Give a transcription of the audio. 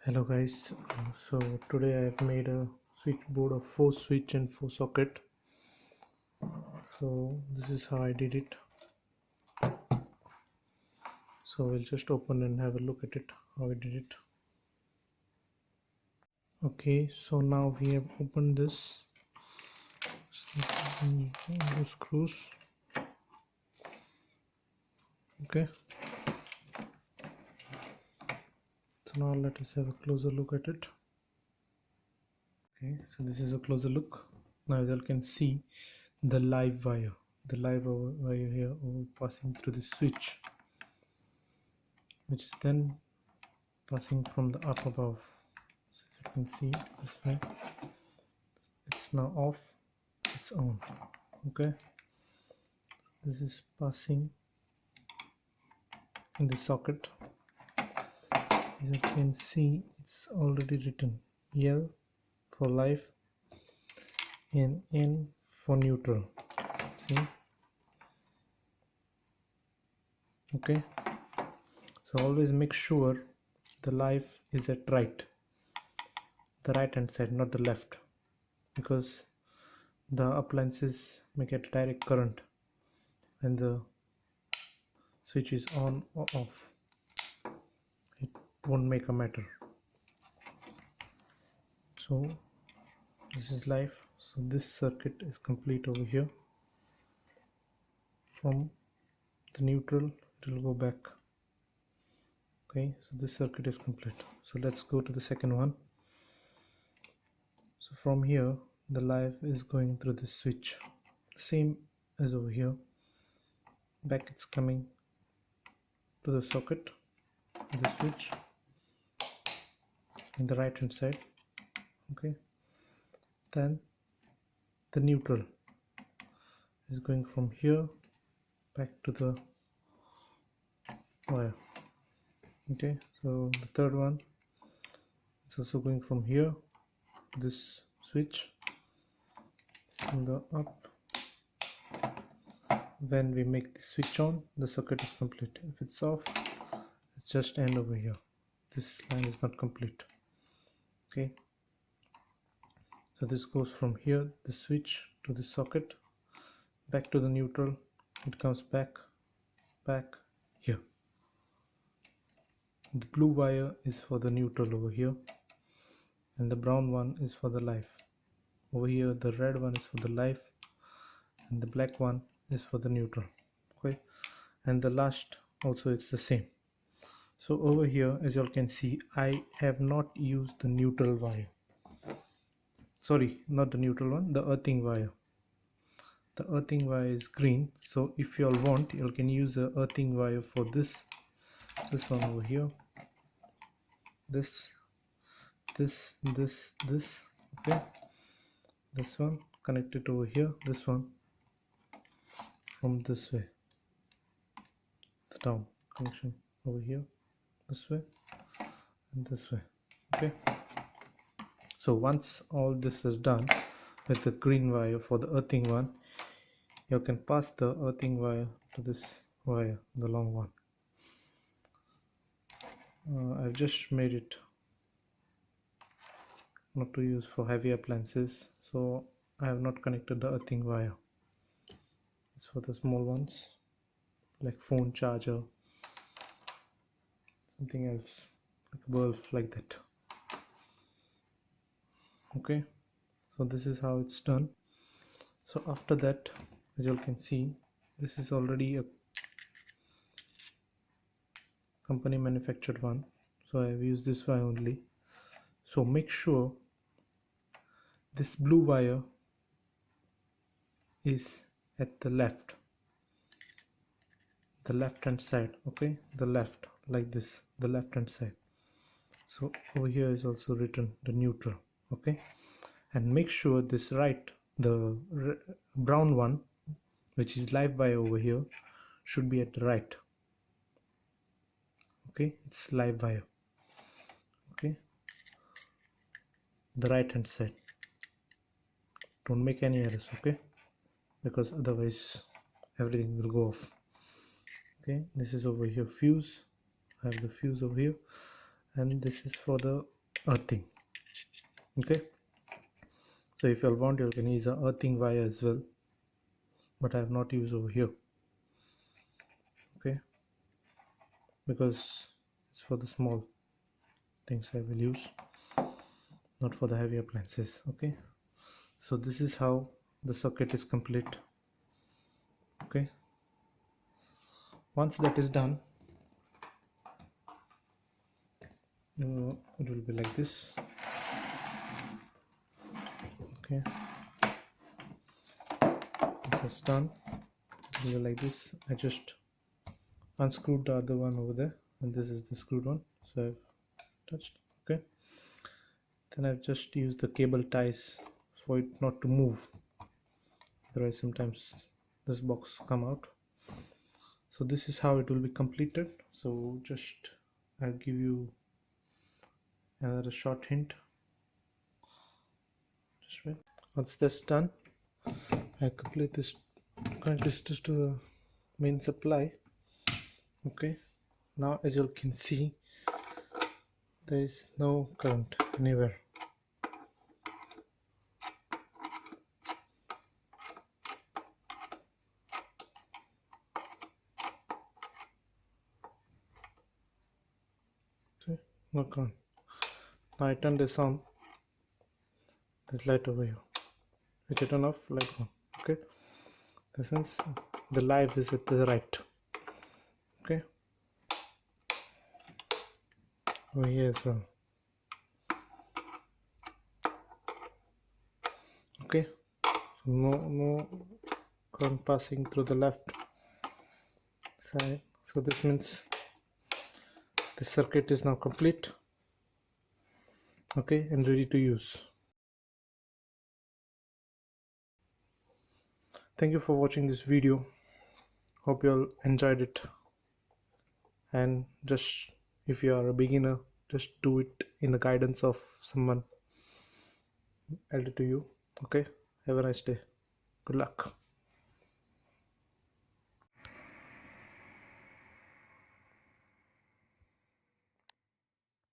Hello guys, so today I have made a switchboard of 4 switch and 4 socket. So this is how I did it. So we'll just open and have a look at it, how I did it. Okay, so now we have opened this. The screws. Okay, so now let us have a closer look at it. Okay, so this is a closer look. Now as you can see the live wire here passing through the switch, which is then passing from the up above. So as you can see this way, it's now off, it's on. Okay, this is passing in the socket. As you can see, it's already written L for live and N for neutral. See? Okay, so always make sure the live is at the right hand side, not the left, because the appliances may get direct current when the switch is on or off. It won't make a matter. So this is live. So this circuit is complete over here. From the neutral it will go back. Okay, so this circuit is complete. So let's go to the second one. So from here the live is going through this switch, same as over here. Back it's coming to the socket, the switch in the right hand side. Okay, then the neutral is going from here back to the wire. Okay, so the third one is also going from here, this switch, from the up. When we make the switch on, the circuit is complete. If it's off, it's just end over here. This line is not complete. Okay, so this goes from here, the switch, to the socket, back to the neutral. It comes back here. The blue wire is for the neutral over here, and the brown one is for the live. Over here the red one is for the live, and the black one is for the neutral. Okay, and the last also it's the same. So over here, as you all can see, I have not used the neutral wire. Sorry, not the neutral one, the earthing wire. The earthing wire is green, so if you all want, you all can use the earthing wire for this one over here, this, okay, this one connected over here, this one from this way, the down connection over here, this way and this way. Okay, so once all this is done with the green wire for the earthing one, you can pass the earthing wire to this wire, the long one. I've just made it not to use for heavy appliances, so I have not connected the earthing wire. It's for the small ones like phone charger, something else like a bulb, like that. Okay, so this is how it's done. So after that, as you all can see, this is already a company manufactured one, so I have used this wire only. So make sure this blue wire is at the left hand side. Okay, the left, like this, the left hand side. So over here is also written the neutral. Okay, and make sure this right, the brown one, which is live wire over here, should be at the right. Okay, it's live wire. Okay, the right hand side. Don't make any errors, okay, because otherwise everything will go off. Okay, this is over here fuse. I have the fuse over here, and this is for the earthing. Okay, so if you want, you can use a earthing wire as well, but I have not used over here. Okay, because it's for the small things I will use, not for the heavy appliances. Okay, so this is how the circuit is complete. Okay, once that is done, it will be like this. Okay, it's done. It will be like this. I just unscrewed the other one over there, and this is the screwed one, so I've touched. Okay, then I've just used the cable ties for it not to move, otherwise sometimes this box come out. So this is how it will be completed. So just I'll give you another short hint. Just wait. Once that's done, I complete this, connect this to the main supply. Okay, now as you can see, there is no current anywhere. See, no current. Now I turn this on. There's light over here. If I turn off, light on. Okay, this means the live is at the right. Okay, over here as well. Okay, so no current passing through the left side. So this means the circuit is now complete. Okay, and ready to use. Thank you for watching this video. Hope you all enjoyed it, and just if you are a beginner, just do it in the guidance of someone elder to you. Okay, have a nice day. Good luck.